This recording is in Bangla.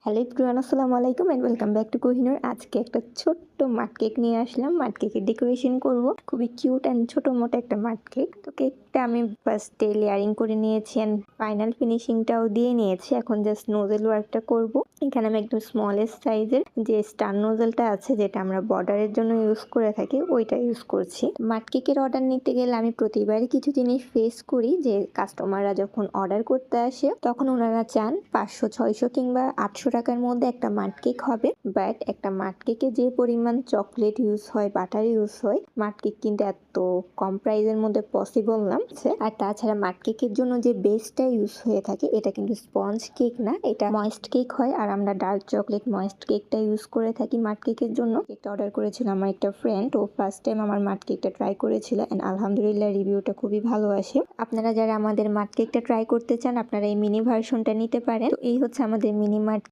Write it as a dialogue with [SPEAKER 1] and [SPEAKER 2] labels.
[SPEAKER 1] হ্যালো এভরিওয়ান, আসসালামু আলাইকুম and welcome back to Kohinoor. আজকে একটা ছোট্ট মাড কেক নিয়ে আসলাম। মাড কেকের ডেকোরেশন করব। খুবই কিউট অ্যান্ড ছোটো মোটো একটা মাড কেক। তো কেকটা আমি ফার্স্টে লেয়ারিং করে নিয়েছি অ্যান্ড ফাইনাল ফিনিশিংটাও দিয়ে নিয়েছি। এখন জাস্ট নোজেল ওয়ার্কটা করব। এখানে আমি একদম স্মলেস্ট সাইজের যে স্টার নোজেলটা আছে, যেটা আমরা বর্ডারের জন্য ইউজ করে থাকি, ওইটা ইউজ করছি। মাড কেকের অর্ডার নিতে গেলে আমি প্রতিবারই কিছু জিনিস ফেস করি, যে কাস্টমাররা যখন অর্ডার করতে আসে তখন ওনারা চান 500, 600 কিংবা 800 টাকার মধ্যে একটা মাড কেক হবে। বাট একটা মাড কেকে যে পরিমাণ চকলেট ইউজ হয়, বাটার ইউজ হয়, মাড কেক কিন্তু এত কম প্রাইসের মধ্যে পসিবল না। আর তাছাড়া মাড কেকের জন্য যে বেসটা ইউজ হয়ে থাকে, এটা কিন্তু স্পঞ্জ কেক না, এটা ময়েস্ট কেক হয়। আর আমরা ডার্ক চকলেট ময়েস্ট কেকটা ইউজ করে থাকি মাড কেকের জন্য। কেকটা অর্ডার করেছিল আমার একটা ফ্রেন্ড, ও ফার্স্ট টাইম আমার মাড কেকটা ট্রাই করেছিল এন্ড আলহামদুলিল্লাহ রিভিউটা খুবই ভালো আসে। আপনারা যারা আমাদের মাড কেকটা ট্রাই করতে চান, আপনারা এই মিনি ভার্সনটা নিতে পারেন। তো এই হচ্ছে আমাদের মিনি মাড